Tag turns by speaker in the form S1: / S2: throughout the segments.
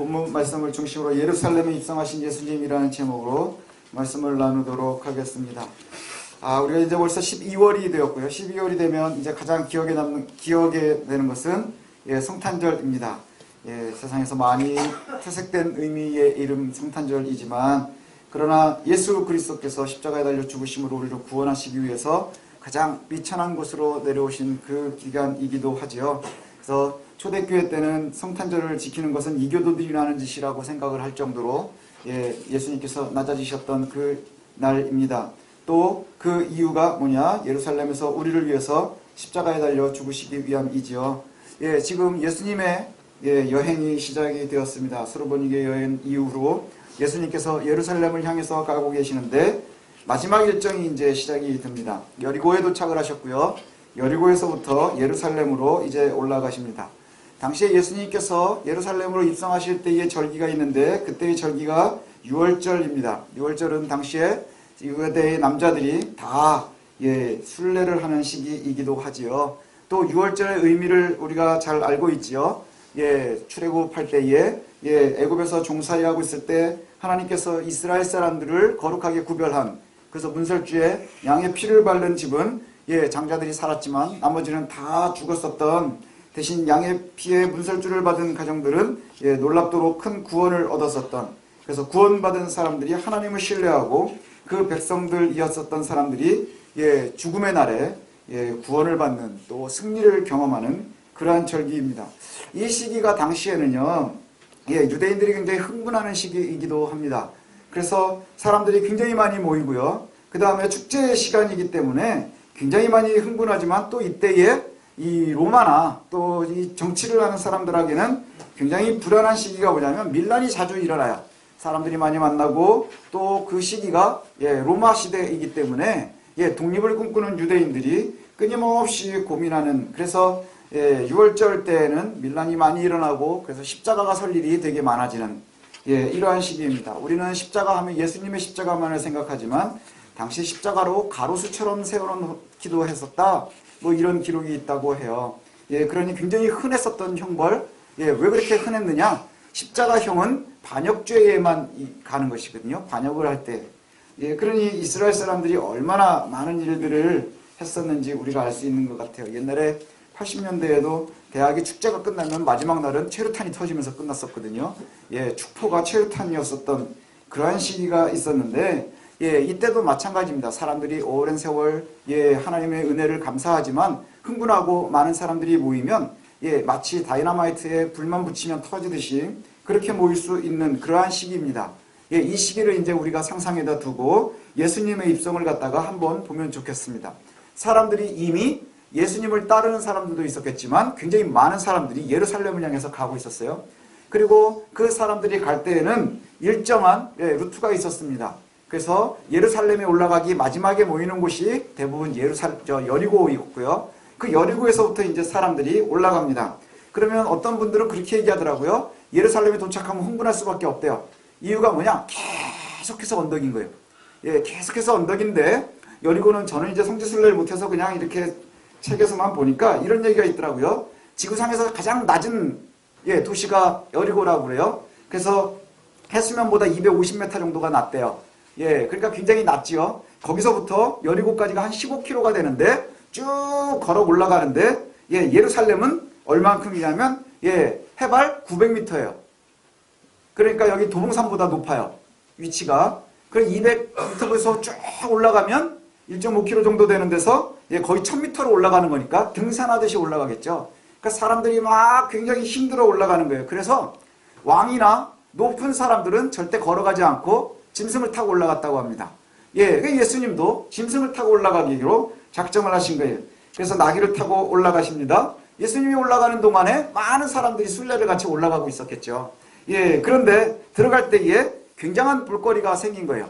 S1: 본문 말씀을 중심으로 예루살렘에 입성하신 예수님이라는 제목으로 말씀을 나누도록 하겠습니다. 우리가 이제 벌써 12월이 되었고요. 12월이 되면 이제 가장 기억에 되는 것은 성탄절입니다. 세상에서 많이 퇴색된 의미의 이름 성탄절이지만, 그러나 예수 그리스도께서 십자가에 달려 죽으심으로 우리를 구원하시기 위해서 가장 비천한 곳으로 내려오신 그 기간이기도 하지요. 그래서 초대교회 때는 성탄절을 지키는 것은 이교도들이 하는 짓이라고 생각을 할 정도로 예수님께서 낮아지셨던 그 날입니다. 또 그 이유가 뭐냐? 예루살렘에서 우리를 위해서 십자가에 달려 죽으시기 위함이지요. 지금 예수님의 여행이 시작이 되었습니다. 수르보니게 여행 이후로 예수님께서 예루살렘을 향해서 가고 계시는데, 마지막 일정이 이제 시작이 됩니다. 여리고에 도착을 하셨고요. 여리고에서부터 예루살렘으로 이제 올라가십니다. 당시에 예수님께서 예루살렘으로 입성하실 때의 절기가 있는데, 그때의 절기가 유월절입니다. 유월절은 당시에 유대의 남자들이 다 순례를 하는 시기이기도 하지요. 또 유월절의 의미를 우리가 잘 알고 있지요. 출애굽할 때에 애굽에서 종살이하고 있을 때 하나님께서 이스라엘 사람들을 거룩하게 구별한, 그래서 문설주에 양의 피를 바른 집은 장자들이 살았지만 나머지는 다 죽었었던, 대신 양의 피에 문설주를 받은 가정들은 놀랍도록 큰 구원을 얻었었던, 그래서 구원받은 사람들이 하나님을 신뢰하고 그 백성들이었었던 사람들이 죽음의 날에 구원을 받는, 또 승리를 경험하는 그러한 절기입니다. 이 시기가 당시에는요, 유대인들이 굉장히 흥분하는 시기이기도 합니다. 그래서 사람들이 굉장히 많이 모이고요. 그 다음에 축제의 시간이기 때문에 굉장히 많이 흥분하지만, 또 이때에 이 로마나 또 이 정치를 하는 사람들에게는 굉장히 불안한 시기가 뭐냐면, 밀란이 자주 일어나요. 사람들이 많이 만나고, 또 그 시기가 로마 시대이기 때문에 독립을 꿈꾸는 유대인들이 끊임없이 고민하는, 그래서 6월절 때에는 밀란이 많이 일어나고, 그래서 십자가가 설 일이 되게 많아지는 이러한 시기입니다. 우리는 십자가 하면 예수님의 십자가만을 생각하지만, 당시 십자가로 가로수처럼 세워놓기도 했었다, 뭐 이런 기록이 있다고 해요. 그러니 굉장히 흔했었던 형벌. 왜 그렇게 흔했느냐? 십자가형은 반역죄에만 가는 것이거든요. 반역을 할 때. 그러니 이스라엘 사람들이 얼마나 많은 일들을 했었는지 우리가 알 수 있는 것 같아요. 옛날에 80년대에도 대학의 축제가 끝나면 마지막 날은 최루탄이 터지면서 끝났었거든요. 축포가 최루탄이었었던 그러한 시기가 있었는데, 이때도 마찬가지입니다. 사람들이 오랜 세월 하나님의 은혜를 감사하지만 흥분하고 많은 사람들이 모이면 마치 다이너마이트에 불만 붙이면 터지듯이 그렇게 모일 수 있는 그러한 시기입니다. 이 시기를 이제 우리가 상상에다 두고 예수님의 입성을 갖다가 한번 보면 좋겠습니다. 사람들이 이미 예수님을 따르는 사람들도 있었겠지만, 굉장히 많은 사람들이 예루살렘을 향해서 가고 있었어요. 그리고 그 사람들이 갈 때에는 일정한 루트가 있었습니다. 그래서 예루살렘에 올라가기 마지막에 모이는 곳이 대부분 여리고였고요. 그 여리고에서부터 이제 사람들이 올라갑니다. 그러면 어떤 분들은 그렇게 얘기하더라고요. 예루살렘에 도착하면 흥분할 수밖에 없대요. 이유가 뭐냐? 계속해서 언덕인 거예요. 계속해서 언덕인데, 여리고는 저는 이제 성지순례를 못해서 그냥 이렇게 책에서만 보니까 이런 얘기가 있더라고요. 지구상에서 가장 낮은 도시가 여리고라고 그래요. 그래서 해수면보다 250m 정도가 낮대요. 그러니까 굉장히 낮지요. 거기서부터 여리고까지가 한 15km가 되는데 쭉 걸어 올라가는데, 예루살렘은 얼만큼이냐면 해발 900m예요. 그러니까 여기 도봉산보다 높아요. 위치가. 그럼 200m에서 쭉 올라가면 1.5km 정도 되는 데서 거의 1000m로 올라가는 거니까 등산하듯이 올라가겠죠. 그러니까 사람들이 막 굉장히 힘들어 올라가는 거예요. 그래서 왕이나 높은 사람들은 절대 걸어가지 않고 짐승을 타고 올라갔다고 합니다. 예수님도 짐승을 타고 올라가기로 작정을 하신 거예요. 그래서 나귀를 타고 올라가십니다. 예수님이 올라가는 동안에 많은 사람들이 순례를 같이 올라가고 있었겠죠. 그런데 들어갈 때에 굉장한 볼거리가 생긴 거예요.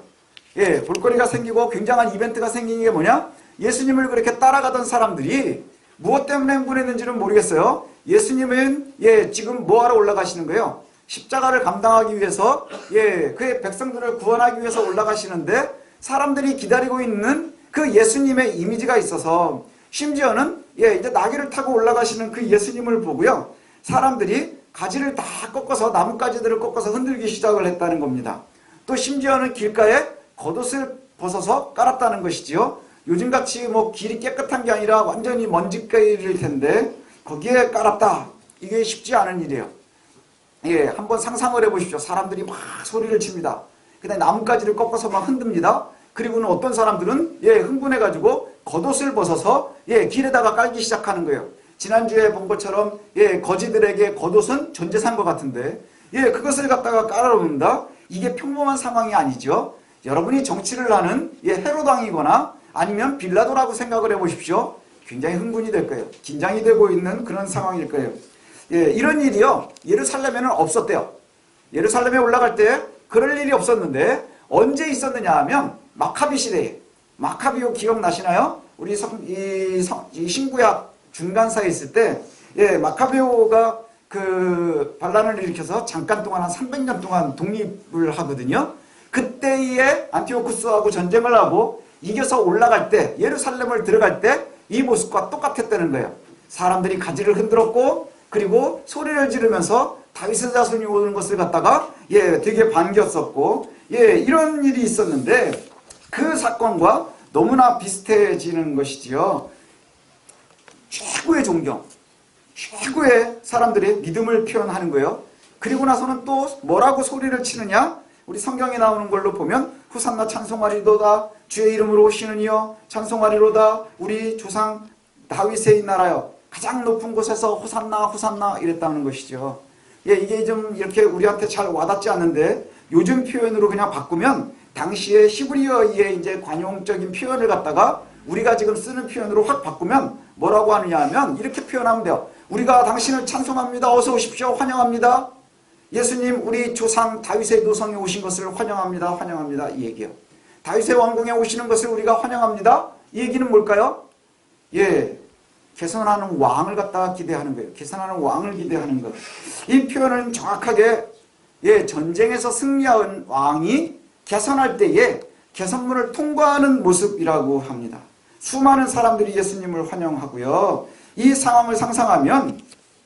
S1: 볼거리가 생기고 굉장한 이벤트가 생긴 게 뭐냐? 예수님을 그렇게 따라가던 사람들이 무엇 때문에 흥분했는지는 모르겠어요. 예수님은 지금 뭐하러 올라가시는 거예요? 십자가를 감당하기 위해서 그의 백성들을 구원하기 위해서 올라가시는데, 사람들이 기다리고 있는 그 예수님의 이미지가 있어서, 심지어는 이제 나귀를 타고 올라가시는 그 예수님을 보고요, 사람들이 가지를 다 꺾어서 나뭇가지들을 꺾어서 흔들기 시작을 했다는 겁니다. 또 심지어는 길가에 겉옷을 벗어서 깔았다는 것이지요. 요즘같이 뭐 길이 깨끗한 게 아니라 완전히 먼지길일 텐데 거기에 깔았다. 이게 쉽지 않은 일이에요. 예, 한번 상상을 해보십시오. 사람들이 막 소리를 칩니다. 그다음에 나뭇가지를 꺾어서 막 흔듭니다. 그리고는 어떤 사람들은 흥분해가지고 겉옷을 벗어서 길에다가 깔기 시작하는 거예요. 지난주에 본 것처럼 거지들에게 겉옷은 전 재산과 같은데 그것을 갖다가 깔아놓는다. 이게 평범한 상황이 아니죠. 여러분이 정치를 하는 헤로당이거나 아니면 빌라도라고 생각을 해보십시오. 굉장히 흥분이 될 거예요. 긴장이 되고 있는 그런 상황일 거예요. 이런 일이요, 예루살렘에는 없었대요. 예루살렘에 올라갈 때 그럴 일이 없었는데 언제 있었느냐 하면 마카비 시대에, 마카비오 기억나시나요? 우리 이 신구약 중간사에 있을 때 마카비오가 그 반란을 일으켜서 잠깐 동안 한 300년 동안 독립을 하거든요. 그때에 안티오쿠스하고 전쟁을 하고 이겨서 올라갈 때, 예루살렘을 들어갈 때 이 모습과 똑같았다는 거예요. 사람들이 가지를 흔들었고 그리고 소리를 지르면서 다윗의 자손이 오는 것을 갖다가 되게 반겼었고 이런 일이 있었는데 그 사건과 너무나 비슷해지는 것이지요. 최고의 존경, 최고의 사람들의 믿음을 표현하는 거예요. 그리고 나서는 또 뭐라고 소리를 치느냐? 우리 성경에 나오는 걸로 보면 후산나 찬송하리로다, 주의 이름으로 오시는 이여 찬송하리로다, 우리 조상 다윗의 나라여, 가장 높은 곳에서 호산나 호산나 이랬다는 것이죠. 이게 좀 이렇게 우리한테 잘 와닿지 않는데 요즘 표현으로 그냥 바꾸면 당시의 히브리어의 이제 관용적인 표현을 갖다가 우리가 지금 쓰는 표현으로 확 바꾸면 뭐라고 하느냐 하면 이렇게 표현하면 돼요. 우리가 당신을 찬송합니다. 어서 오십시오. 환영합니다. 예수님 우리 조상 다윗의 노성에 오신 것을 환영합니다. 환영합니다. 이 얘기예요. 다윗의 왕궁에 오시는 것을 우리가 환영합니다. 이 얘기는 뭘까요? 개선하는 왕을 갖다가 기대하는 거예요. 개선하는 왕을 기대하는 것. 이 표현은 정확하게 전쟁에서 승리한 왕이 개선할 때에 개선문을 통과하는 모습이라고 합니다. 수많은 사람들이 예수님을 환영하고요. 이 상황을 상상하면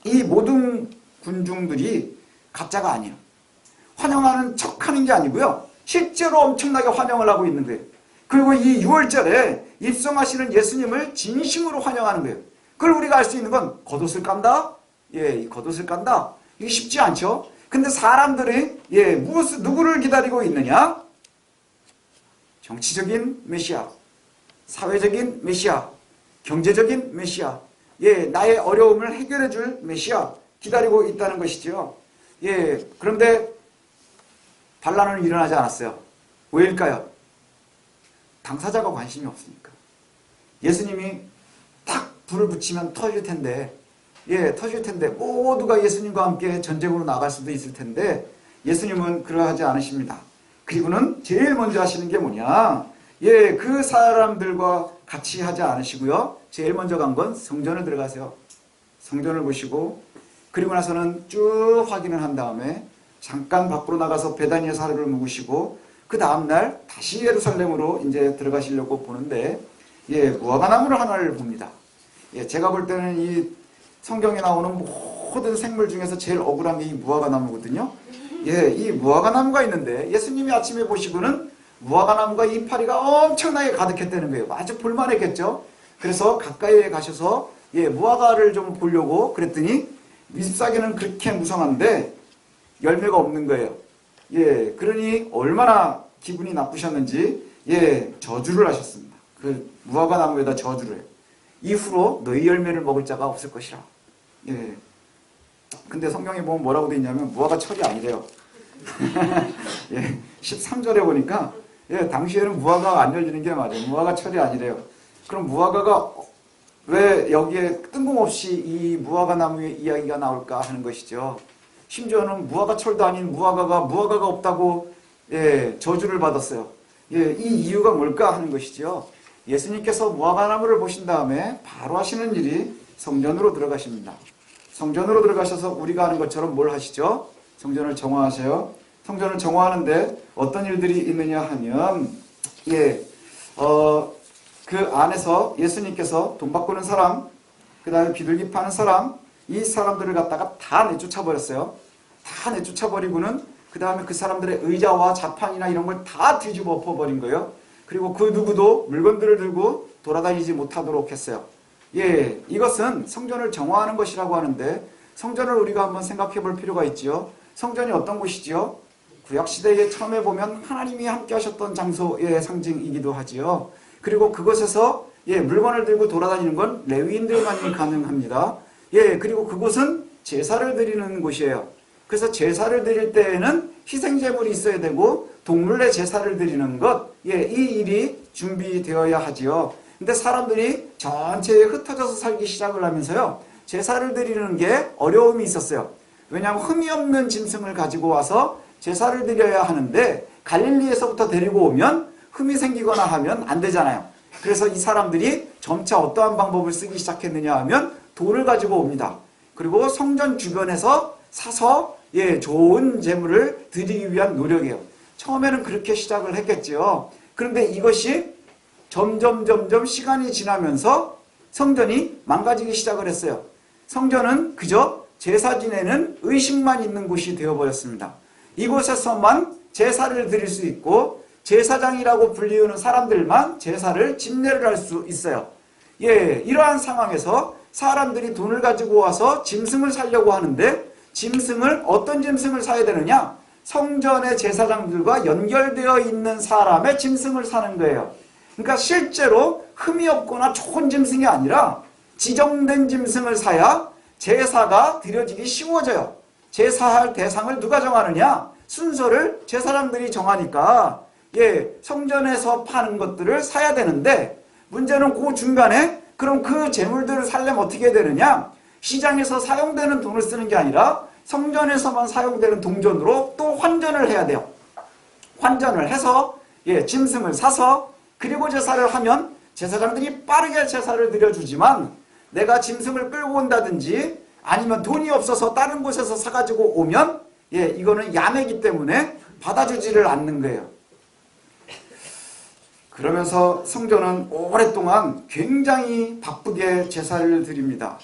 S1: 이 모든 군중들이 가짜가 아니에요. 환영하는 척하는 게 아니고요. 실제로 엄청나게 환영을 하고 있는 거예요. 그리고 이 6월절에 입성하시는 예수님을 진심으로 환영하는 거예요. 그걸 우리가 알 수 있는 건 겉옷을 깐다? 이 겉옷을 깐다? 이게 쉽지 않죠? 근데 사람들이 누구를 기다리고 있느냐? 정치적인 메시아, 사회적인 메시아, 경제적인 메시아, 나의 어려움을 해결해 줄 메시아 기다리고 있다는 것이죠. 그런데 반란은 일어나지 않았어요. 왜일까요? 당사자가 관심이 없으니까. 예수님이 딱 불을 붙이면 터질 텐데, 터질 텐데 모두가 예수님과 함께 전쟁으로 나갈 수도 있을 텐데 예수님은 그러하지 않으십니다. 그리고는 제일 먼저 하시는 게 뭐냐? 그 사람들과 같이 하지 않으시고요. 제일 먼저 간 건 성전을 들어가세요. 성전을 보시고 그리고 나서는 쭉 확인을 한 다음에 잠깐 밖으로 나가서 베다니에서 하루를 묵으시고 그 다음날 다시 예루살렘으로 이제 들어가시려고 보는데 무화과 나무를 하나를 봅니다. 제가 볼 때는 이 성경에 나오는 모든 생물 중에서 제일 억울한 게 이 무화과 나무거든요. 이 무화과 나무가 있는데 예수님이 아침에 보시고는 무화과 나무가 이파리가 엄청나게 가득했다는 거예요. 아주 볼만했겠죠. 그래서 가까이에 가셔서 무화과를 좀 보려고 그랬더니 잎사귀는 그렇게 무성한데 열매가 없는 거예요. 그러니 얼마나 기분이 나쁘셨는지 저주를 하셨습니다. 그 무화과 나무에다 저주를 해요. 이후로 너희 열매를 먹을 자가 없을 것이라. 근데 성경에 보면 뭐라고 되어 있냐면 무화과 철이 아니래요. 13절에 보니까 당시에는 무화과가 안 열리는 게 맞아요. 무화과 철이 아니래요. 그럼 무화과가 왜 여기에 뜬금없이 이 무화과 나무의 이야기가 나올까 하는 것이죠. 심지어는 무화과 철도 아닌 무화과가 없다고 저주를 받았어요. 이 이유가 뭘까 하는 것이죠. 예수님께서 무화과 나무를 보신 다음에 바로 하시는 일이 성전으로 들어가십니다. 성전으로 들어가셔서 우리가 하는 것처럼 뭘 하시죠? 성전을 정화하세요. 성전을 정화하는데 어떤 일들이 있느냐 하면 그 안에서 예수님께서 돈 바꾸는 사람, 그 다음에 비둘기 파는 사람, 이 사람들을 갖다가 다 내쫓아 버렸어요. 다 내쫓아 버리고는 그 다음에 그 사람들의 의자와 자판이나 이런 걸 다 뒤집어 엎어버린 거예요. 그리고 그 누구도 물건들을 들고 돌아다니지 못하도록 했어요. 예, 이것은 성전을 정화하는 것이라고 하는데 성전을 우리가 한번 생각해 볼 필요가 있지요. 성전이 어떤 곳이지요? 구약시대에 처음에 보면 하나님이 함께 하셨던 장소의 상징이기도 하지요. 그리고 그곳에서 물건을 들고 돌아다니는 건 레위인들만이 가능합니다. 그리고 그곳은 제사를 드리는 곳이에요. 그래서 제사를 드릴 때에는 희생제물이 있어야 되고 동물의 제사를 드리는 것, 이 일이 준비되어야 하지요. 근데 사람들이 전체에 흩어져서 살기 시작을 하면서요, 제사를 드리는 게 어려움이 있었어요. 왜냐하면 흠이 없는 짐승을 가지고 와서 제사를 드려야 하는데 갈릴리에서부터 데리고 오면 흠이 생기거나 하면 안 되잖아요. 그래서 이 사람들이 점차 어떠한 방법을 쓰기 시작했느냐 하면 돌을 가지고 옵니다. 그리고 성전 주변에서 사서 좋은 제물을 드리기 위한 노력이에요. 처음에는 그렇게 시작을 했겠죠. 그런데 이것이 점점 시간이 지나면서 성전이 망가지기 시작을 했어요. 성전은 그저 제사 지내는 의식만 있는 곳이 되어버렸습니다. 이곳에서만 제사를 드릴 수 있고 제사장이라고 불리우는 사람들만 제사를 집례를 할 수 있어요. 이러한 상황에서 사람들이 돈을 가지고 와서 짐승을 사려고 하는데 짐승을 어떤 짐승을 사야 되느냐? 성전의 제사장들과 연결되어 있는 사람의 짐승을 사는 거예요. 그러니까 실제로 흠이 없거나 좋은 짐승이 아니라 지정된 짐승을 사야 제사가 드려지기 쉬워져요. 제사할 대상을 누가 정하느냐? 순서를 제사장들이 정하니까 성전에서 파는 것들을 사야 되는데 문제는 그 중간에 그럼 그 재물들을 사려면 어떻게 해야 되느냐? 시장에서 사용되는 돈을 쓰는 게 아니라 성전에서만 사용되는 동전으로 또 환전을 해야 돼요. 환전을 해서 짐승을 사서 그리고 제사를 하면 제사장들이 빠르게 제사를 드려주지만 내가 짐승을 끌고 온다든지 아니면 돈이 없어서 다른 곳에서 사가지고 오면 이거는 야매기 때문에 받아주지를 않는 거예요. 그러면서 성전은 오랫동안 굉장히 바쁘게 제사를 드립니다.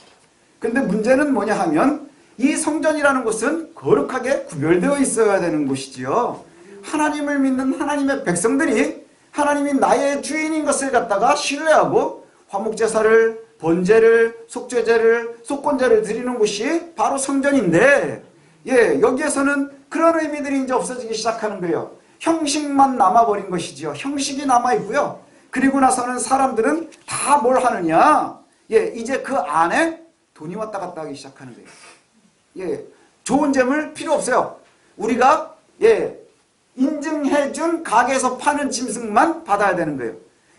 S1: 근데 문제는 뭐냐 하면 이 성전이라는 곳은 거룩하게 구별되어 있어야 되는 곳이지요. 하나님을 믿는 하나님의 백성들이 하나님이 나의 주인인 것을 갖다가 신뢰하고 화목제사를, 번제를, 속죄제를, 속건제를 드리는 곳이 바로 성전인데 여기에서는 그런 의미들이 이제 없어지기 시작하는 거예요. 형식만 남아버린 것이지요. 형식이 남아있고요. 그리고 나서는 사람들은 다 뭘 하느냐? 이제 그 안에 돈이 왔다 갔다 하기 시작하는 거예요. 좋은 재물 필요 없어요. 우리가 인증해준 가게에서 파는 짐승만 받아야 되는 거예요.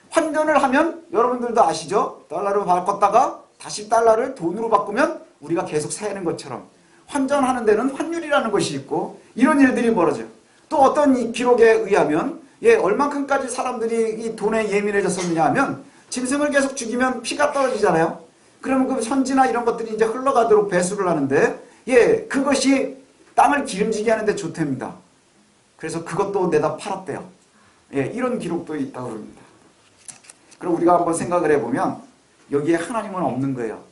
S1: 환전을 하면 여러분들도 아시죠? 달러로 바꿨다가 다시 달러를 돈으로 바꾸면 우리가 계속 세는 것처럼 환전하는 데는 환율이라는 것이 있고 이런 일들이 벌어져요. 또 어떤 이 기록에 의하면 얼만큼까지 사람들이 이 돈에 예민해졌었느냐 하면 짐승을 계속 죽이면 피가 떨어지잖아요. 그러면 그 선지나 이런 것들이 이제 흘러가도록 배수를 하는데 그것이 땅을 기름지게 하는데 좋답니다. 그래서 그것도 내다 팔았대요. 이런 기록도 있다고 합니다. 그럼 우리가 한번 생각을 해보면 여기에 하나님은 없는 거예요.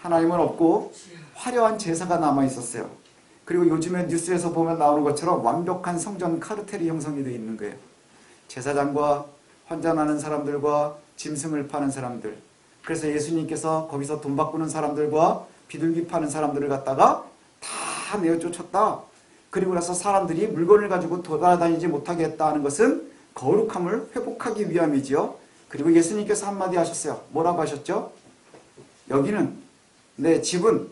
S1: 하나님은 없고 화려한 제사가 남아 있었어요. 그리고 요즘에 뉴스에서 보면 나오는 것처럼 완벽한 성전 카르텔이 형성이 되어 있는 거예요. 제사장과 환전하는 사람들과 짐승을 파는 사람들. 그래서 예수님께서 거기서 돈 바꾸는 사람들과 비둘기 파는 사람들을 갖다가 다 내어쫓았다. 그리고 나서 사람들이 물건을 가지고 돌아다니지 못하게 했다는 것은 거룩함을 회복하기 위함이지요. 그리고 예수님께서 한마디 하셨어요. 뭐라고 하셨죠? 여기는 내 집은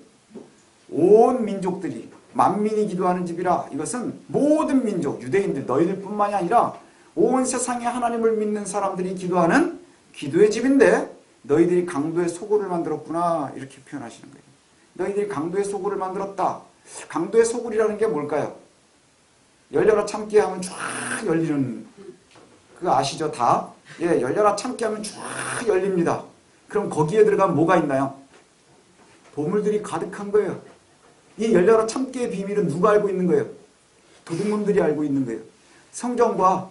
S1: 온 민족들이 만민이 기도하는 집이라. 이것은 모든 민족, 유대인들, 너희들 뿐만이 아니라 온 세상에 하나님을 믿는 사람들이 기도하는 기도의 집인데 너희들이 강도의 소굴을 만들었구나. 이렇게 표현하시는 거예요. 너희들이 강도의 소굴을 만들었다. 강도의 소굴이라는 게 뭘까요? 열려라 참기 하면 쫙 열리는, 그거 아시죠? 다? 열려라 참기 하면 쫙 열립니다. 그럼 거기에 들어가면 뭐가 있나요? 보물들이 가득한 거예요. 이 열려라 참기의 비밀은 누가 알고 있는 거예요? 도둑놈들이 알고 있는 거예요. 성경과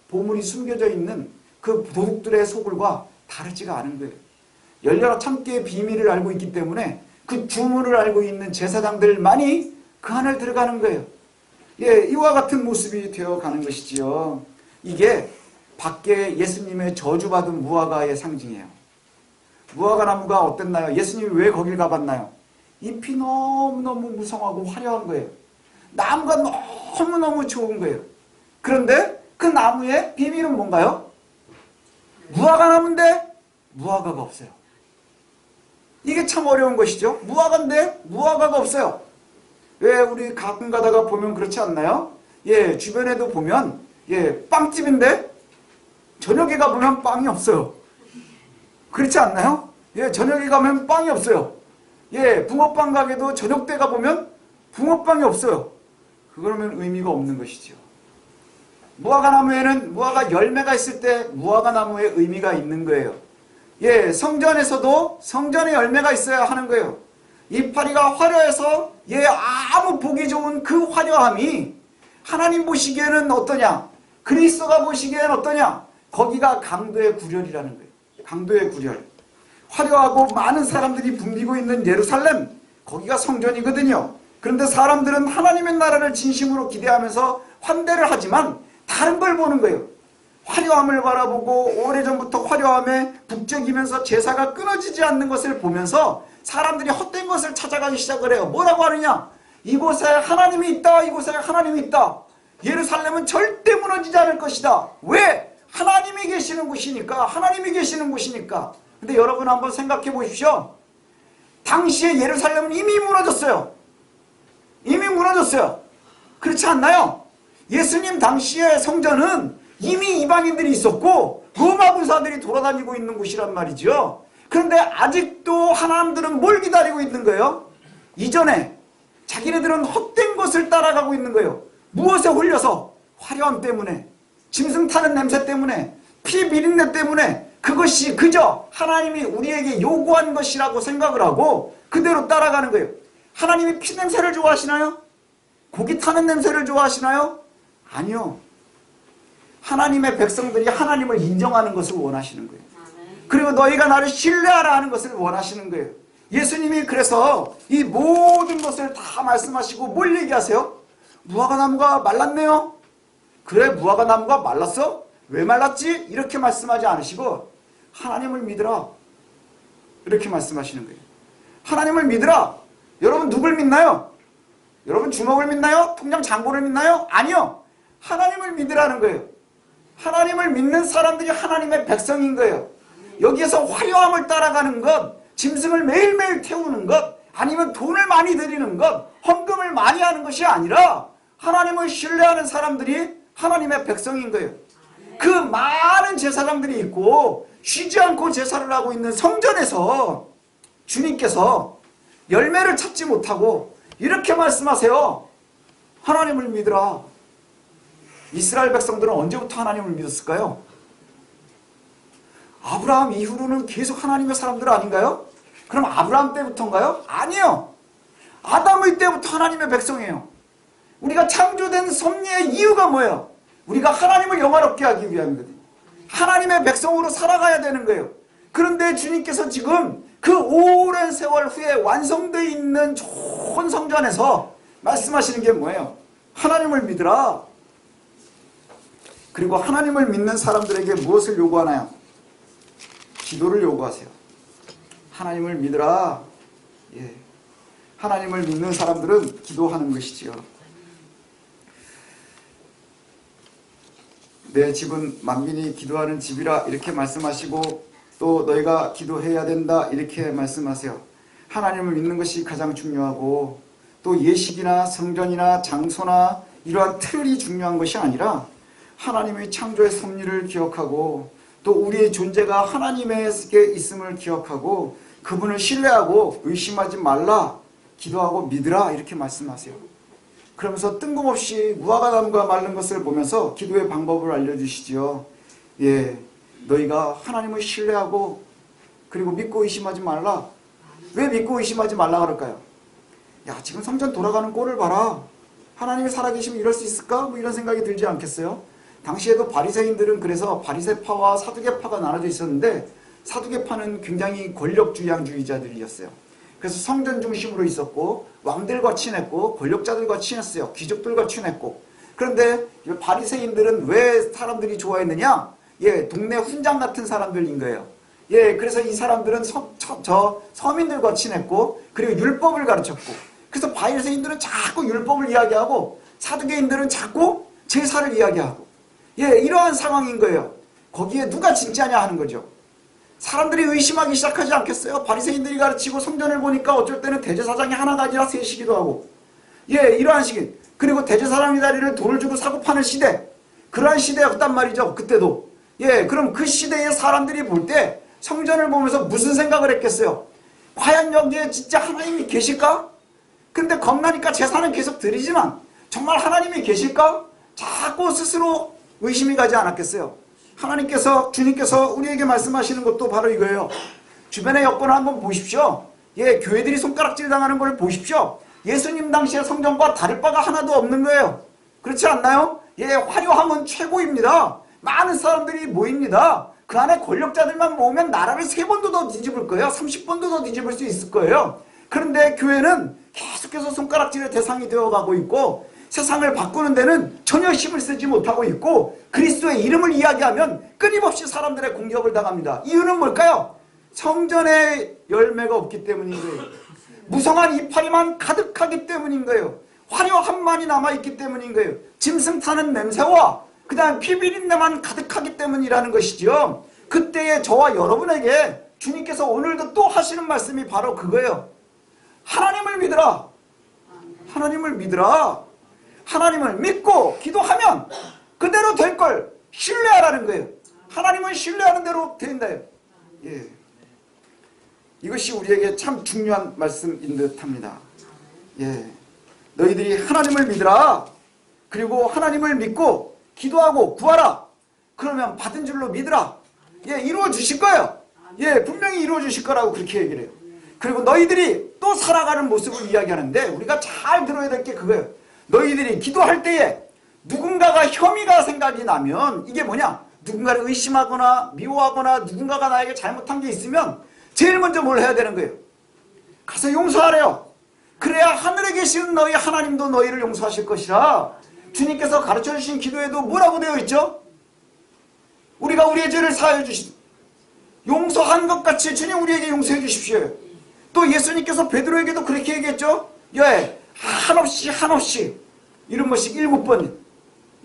S1: 보물이 숨겨져 있는 그 도둑들의 소굴과 다르지가 않은 거예요. 열려라 참기의 비밀을 알고 있기 때문에 그 주문을 알고 있는 제사장들만이 그 안을 들어가는 거예요. 예, 이와 같은 모습이 되어가는 것이지요. 이게 밖에 예수님의 저주받은 무화과의 상징이에요. 무화과 나무가 어땠나요? 예수님이 왜 거길 가봤나요? 잎이 너무너무 무성하고 화려한 거예요. 나무가 너무너무 좋은 거예요. 그런데 그 나무의 비밀은 뭔가요? 무화과 나무인데 무화과가 없어요. 이게 참 어려운 것이죠. 무화과인데 무화과가 없어요. 왜 우리 가끔 가다가 보면 그렇지 않나요? 예, 주변에도 보면 예, 빵집인데 저녁에 가보면 빵이 없어요. 그렇지 않나요? 예, 저녁에 가면 빵이 없어요. 예, 붕어빵 가게도 저녁 때 가보면 붕어빵이 없어요. 그러면 의미가 없는 것이죠. 무화과 나무에는 무화과 열매가 있을 때 무화과 나무에 의미가 있는 거예요. 예, 성전에서도 성전에 열매가 있어야 하는 거예요. 이파리가 화려해서 예, 아무 보기 좋은 그 화려함이 하나님 보시기에는 어떠냐? 그리스도가 보시기에는 어떠냐? 거기가 강도의 구렬이라는 거예요. 강도의 구렬. 화려하고 많은 사람들이 붐비고 있는 예루살렘, 거기가 성전이거든요. 그런데 사람들은 하나님의 나라를 진심으로 기대하면서 환대를 하지만 다른 걸 보는 거예요. 화려함을 바라보고 오래전부터 화려함에 북적이면서 제사가 끊어지지 않는 것을 보면서 사람들이 헛된 것을 찾아가기 시작을 해요. 뭐라고 하느냐? 이곳에 하나님이 있다. 이곳에 하나님이 있다. 예루살렘은 절대 무너지지 않을 것이다. 왜? 하나님이 계시는 곳이니까. 하나님이 계시는 곳이니까. 근데 여러분 한번 생각해 보십시오. 당시에 예루살렘은 이미 무너졌어요. 이미 무너졌어요. 그렇지 않나요? 예수님 당시의 성전은 이미 이방인들이 있었고 로마 군사들이 돌아다니고 있는 곳이란 말이죠. 그런데 아직도 하나님들은 뭘 기다리고 있는 거예요? 이전에 자기네들은 헛된 것을 따라가고 있는 거예요. 무엇에 홀려서? 화려함 때문에, 짐승 타는 냄새 때문에, 피 비린내 때문에 그것이 그저 하나님이 우리에게 요구한 것이라고 생각을 하고 그대로 따라가는 거예요. 하나님이 피 냄새를 좋아하시나요? 고기 타는 냄새를 좋아하시나요? 아니요. 하나님의 백성들이 하나님을 인정하는 것을 원하시는 거예요. 그리고 너희가 나를 신뢰하라 하는 것을 원하시는 거예요. 예수님이 그래서 이 모든 것을 다 말씀하시고 뭘 얘기하세요? 무화과 나무가 말랐네요. 그래, 무화과 나무가 말랐어? 왜 말랐지? 이렇게 말씀하지 않으시고 하나님을 믿으라 이렇게 말씀하시는 거예요. 하나님을 믿으라. 여러분 누굴 믿나요? 여러분 주먹을 믿나요? 통장 잔고를 믿나요? 아니요. 하나님을 믿으라는 거예요. 하나님을 믿는 사람들이 하나님의 백성인 거예요. 여기에서 화려함을 따라가는 것, 짐승을 매일매일 태우는 것, 아니면 돈을 많이 들이는 것, 헌금을 많이 하는 것이 아니라 하나님을 신뢰하는 사람들이 하나님의 백성인 거예요. 그 많은 제사장들이 있고 쉬지 않고 제사를 하고 있는 성전에서 주님께서 열매를 찾지 못하고 이렇게 말씀하세요. 하나님을 믿으라. 이스라엘 백성들은 언제부터 하나님을 믿었을까요? 아브라함 이후로는 계속 하나님의 사람들 아닌가요? 그럼 아브라함 때부터인가요? 아니요. 아담의 때부터 하나님의 백성이에요. 우리가 창조된 섭리의 이유가 뭐예요? 우리가 하나님을 영화롭게 하기 위함이거든요. 하나님의 백성으로 살아가야 되는 거예요. 그런데 주님께서 지금 그 오랜 세월 후에 완성되어 있는 좋은 성전에서 말씀하시는 게 뭐예요? 하나님을 믿으라. 그리고 하나님을 믿는 사람들에게 무엇을 요구하나요? 기도를 요구하세요. 하나님을 믿으라. 예. 하나님을 믿는 사람들은 기도하는 것이지요. 내 집은 만민이 기도하는 집이라 이렇게 말씀하시고 또 너희가 기도해야 된다 이렇게 말씀하세요. 하나님을 믿는 것이 가장 중요하고 또 예식이나 성전이나 장소나 이러한 틀이 중요한 것이 아니라 하나님의 창조의 섭리를 기억하고 또 우리의 존재가 하나님에게 있음을 기억하고 그분을 신뢰하고 의심하지 말라, 기도하고 믿으라 이렇게 말씀하세요. 그러면서 뜬금없이 무화과 나무가 마른 것을 보면서 기도의 방법을 알려주시지요. 예, 너희가 하나님을 신뢰하고 그리고 믿고 의심하지 말라. 왜 믿고 의심하지 말라 그럴까요? 야, 지금 성전 돌아가는 꼴을 봐라. 하나님이 살아계시면 이럴 수 있을까? 뭐 이런 생각이 들지 않겠어요? 당시에도 바리새인들은 그래서 바리새파와 사두개파가 나눠져 있었는데 사두개파는 굉장히 권력주의자들이었어요. 그래서 성전 중심으로 있었고 왕들과 친했고 권력자들과 친했어요. 귀족들과 친했고. 그런데 바리새인들은 왜 사람들이 좋아했느냐? 예, 동네 훈장 같은 사람들인 거예요. 예, 그래서 이 사람들은 서민들과 친했고 그리고 율법을 가르쳤고, 그래서 바리새인들은 자꾸 율법을 이야기하고 사두개인들은 자꾸 제사를 이야기하고, 예, 이러한 상황인 거예요. 거기에 누가 진짜냐 하는 거죠. 사람들이 의심하기 시작하지 않겠어요? 바리새인들이 가르치고 성전을 보니까 어쩔 때는 대제사장이 하나가 아니라 셋이기도 하고, 예, 이러한 시기. 그리고 대제사장이 다리를 돈을 주고 사고 파는 시대, 그러한 시대였단 말이죠. 그때도. 예, 그럼 그 시대의 사람들이 볼 때 성전을 보면서 무슨 생각을 했겠어요? 과연 여기에 진짜 하나님이 계실까? 근데 겁나니까 제사는 계속 드리지만 정말 하나님이 계실까? 자꾸 스스로 의심이 가지 않았겠어요? 하나님께서, 주님께서 우리에게 말씀하시는 것도 바로 이거예요. 주변의 여건을 한번 보십시오. 예, 교회들이 손가락질 당하는 걸 보십시오. 예수님 당시의 성전과 다를 바가 하나도 없는 거예요. 그렇지 않나요? 예, 화려함은 최고입니다. 많은 사람들이 모입니다. 그 안에 권력자들만 모으면 나라를 3번도 더 뒤집을 거예요. 30번도 더 뒤집을 수 있을 거예요. 그런데 교회는 계속해서 손가락질의 대상이 되어가고 있고 세상을 바꾸는 데는 전혀 힘을 쓰지 못하고 있고 그리스도의 이름을 이야기하면 끊임없이 사람들의 공격을 당합니다. 이유는 뭘까요? 성전에 열매가 없기 때문인 거예요. 무성한 이파리만 가득하기 때문인 거예요. 화려함만이 남아있기 때문인 거예요. 짐승 타는 냄새와 그 다음 피비린내만 가득하기 때문이라는 것이죠. 그때의 저와 여러분에게 주님께서 오늘도 또 하시는 말씀이 바로 그거예요. 하나님을 믿으라. 하나님을 믿으라. 하나님을 믿고 기도하면 그대로 될 걸 신뢰하라는 거예요. 하나님은 신뢰하는 대로 된다요. 예. 이것이 우리에게 참 중요한 말씀인 듯합니다. 예. 너희들이 하나님을 믿으라. 그리고 하나님을 믿고 기도하고 구하라. 그러면 받은 줄로 믿으라. 예, 이루어 주실 거예요. 예, 분명히 이루어 주실 거라고 그렇게 얘기를 해요. 그리고 너희들이 또 살아가는 모습을 이야기하는데 우리가 잘 들어야 될 게 그거예요. 너희들이 기도할 때에 누군가가 혐의가 생각이 나면 이게 뭐냐? 누군가를 의심하거나 미워하거나 누군가가 나에게 잘못한 게 있으면 제일 먼저 뭘 해야 되는 거예요? 가서 용서하래요. 그래야 하늘에 계시는 너희 하나님도 너희를 용서하실 것이라. 주님께서 가르쳐주신 기도에도 뭐라고 되어 있죠? 우리가 우리의 죄를 사하여 주신 용서한 것 같이 주님 우리에게 용서해 주십시오. 또 예수님께서 베드로에게도 그렇게 얘기했죠. 예, 한없이 이런 것이 7번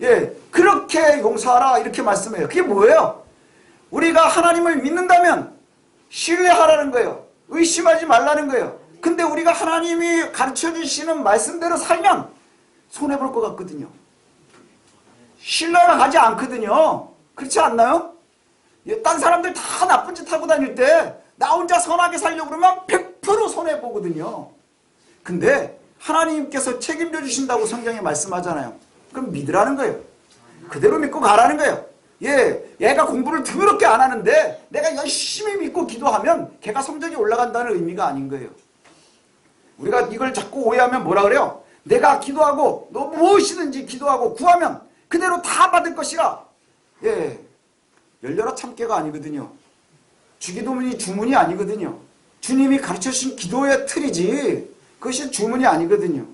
S1: 예, 그렇게 용서하라 이렇게 말씀해요. 그게 뭐예요? 우리가 하나님을 믿는다면 신뢰하라는 거예요. 의심하지 말라는 거예요. 근데 우리가 하나님이 가르쳐주시는 말씀대로 살면 손해볼 것 같거든요. 신뢰가 가지 않거든요. 그렇지 않나요? 예, 딴 사람들 다 나쁜 짓 하고 다닐 때 나 혼자 선하게 살려고 그러면 100% 손해보거든요. 근데 하나님께서 책임져 주신다고 성경에 말씀하잖아요. 그럼 믿으라는 거예요. 그대로 믿고 가라는 거예요. 예, 얘가 공부를 더럽게 안 하는데 내가 열심히 믿고 기도하면 걔가 성적이 올라간다는 의미가 아닌 거예요. 우리가 이걸 자꾸 오해하면 뭐라 그래요? 내가 기도하고 너 무엇이든지 기도하고 구하면 그대로 다 받을 것이라. 예, 열려라 참깨가 아니거든요. 주기도문이 주문이 아니거든요. 주님이 가르쳐주신 기도의 틀이지 그것이 주문이 아니거든요.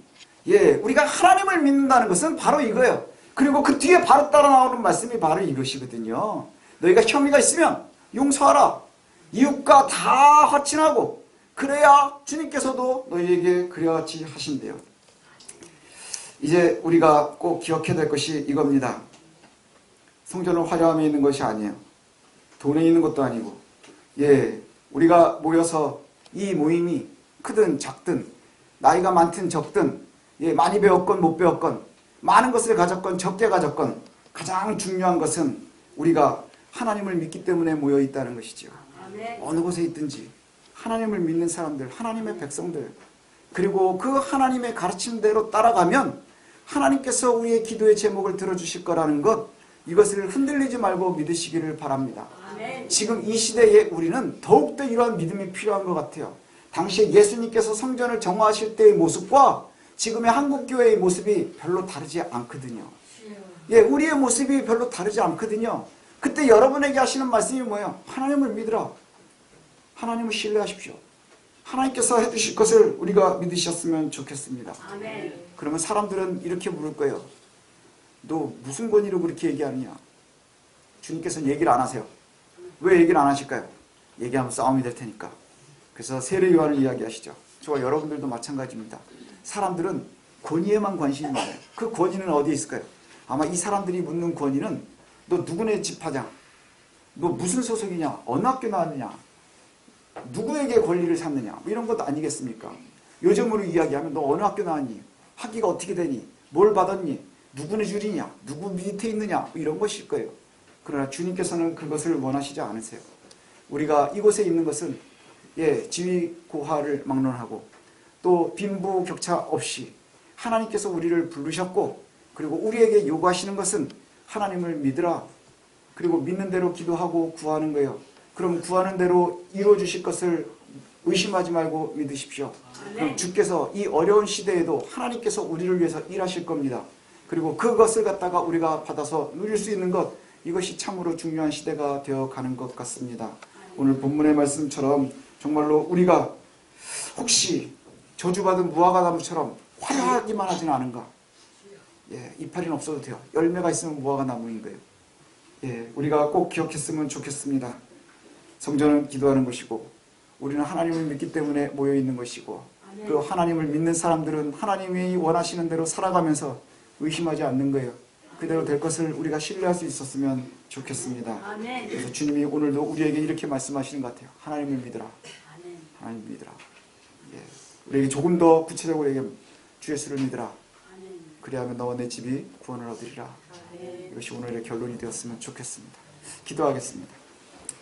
S1: 예, 우리가 하나님을 믿는다는 것은 바로 이거예요. 그리고 그 뒤에 바로 따라 나오는 말씀이 바로 이것이거든요. 너희가 혐의가 있으면 용서하라. 이웃과 다 화친하고 그래야 주님께서도 너희에게 그와 같이 하신대요. 이제 우리가 꼭 기억해야 될 것이 이겁니다. 성전은 화려함에 있는 것이 아니에요. 돈에 있는 것도 아니고, 예, 우리가 모여서 이 모임이 크든 작든 나이가 많든 적든, 예, 많이 배웠건 못 배웠건 많은 것을 가졌건 적게 가졌건 가장 중요한 것은 우리가 하나님을 믿기 때문에 모여 있다는 것이죠. 어느 곳에 있든지 하나님을 믿는 사람들, 하나님의 백성들, 그리고 그 하나님의 가르침대로 따라가면 하나님께서 우리의 기도의 제목을 들어주실 거라는 것, 이것을 흔들리지 말고 믿으시기를 바랍니다. 지금 이 시대에 우리는 더욱더 이러한 믿음이 필요한 것 같아요. 당시에 예수님께서 성전을 정화하실 때의 모습과 지금의 한국교회의 모습이 별로 다르지 않거든요. 예, 우리의 모습이 별로 다르지 않거든요. 그때 여러분에게 하시는 말씀이 뭐예요? 하나님을 믿으라. 하나님을 신뢰하십시오. 하나님께서 해주실 것을 우리가 믿으셨으면 좋겠습니다.
S2: 아멘.
S1: 그러면 사람들은 이렇게 물을 거예요. 너 무슨 권위로 그렇게 얘기하느냐? 주님께서는 얘기를 안 하세요. 왜 얘기를 안 하실까요? 얘기하면 싸움이 될 테니까. 그래서 세례 요한을 이야기하시죠. 저와 여러분들도 마찬가지입니다. 사람들은 권위에만 관심이 많아요. 그 권위는 어디에 있을까요? 아마 이 사람들이 묻는 권위는 너 누구네 집하냐? 너 무슨 소속이냐? 어느 학교 나왔느냐? 누구에게 권리를 샀느냐? 뭐 이런 것도 아니겠습니까? 요즘으로 이야기하면 너 어느 학교 나왔니? 학위가 어떻게 되니? 뭘 받았니? 누구네 줄이냐? 누구 밑에 있느냐? 뭐 이런 것일 거예요. 그러나 주님께서는 그것을 원하시지 않으세요. 우리가 이곳에 있는 것은 지위 고하를 막론하고 또 빈부격차 없이 하나님께서 우리를 부르셨고 그리고 우리에게 요구하시는 것은 하나님을 믿으라. 그리고 믿는 대로 기도하고 구하는 거예요. 그럼 구하는 대로 이루어 주실 것을 의심하지 말고 믿으십시오. 그럼 주께서 이 어려운 시대에도 하나님께서 우리를 위해서 일하실 겁니다. 그리고 그것을 갖다가 우리가 받아서 누릴 수 있는 것, 이것이 참으로 중요한 시대가 되어가는 것 같습니다. 오늘 본문의 말씀처럼 정말로 우리가 혹시 저주받은 무화과 나무처럼 화려하기만 하지는 않은가? 이파리는 없어도 돼요. 열매가 있으면 무화과 나무인 거예요. 우리가 꼭 기억했으면 좋겠습니다. 성전은 기도하는 것이고 우리는 하나님을 믿기 때문에 모여 있는 것이고 그 하나님을 믿는 사람들은 하나님이 원하시는 대로 살아가면서 의심하지 않는 거예요. 그대로 될 것을 우리가 신뢰할 수 있었으면 좋겠습니다. 그래서 주님이 오늘도 우리에게 이렇게 말씀하시는 것 같아요. 하나님을 믿으라. 하나님을 믿으라. 우리에게 조금 더 구체적으로 얘기하면 주 예수를 믿으라. 그리하면 너와 내 집이 구원을 얻으리라. 이것이 오늘의 결론이 되었으면 좋겠습니다. 기도하겠습니다.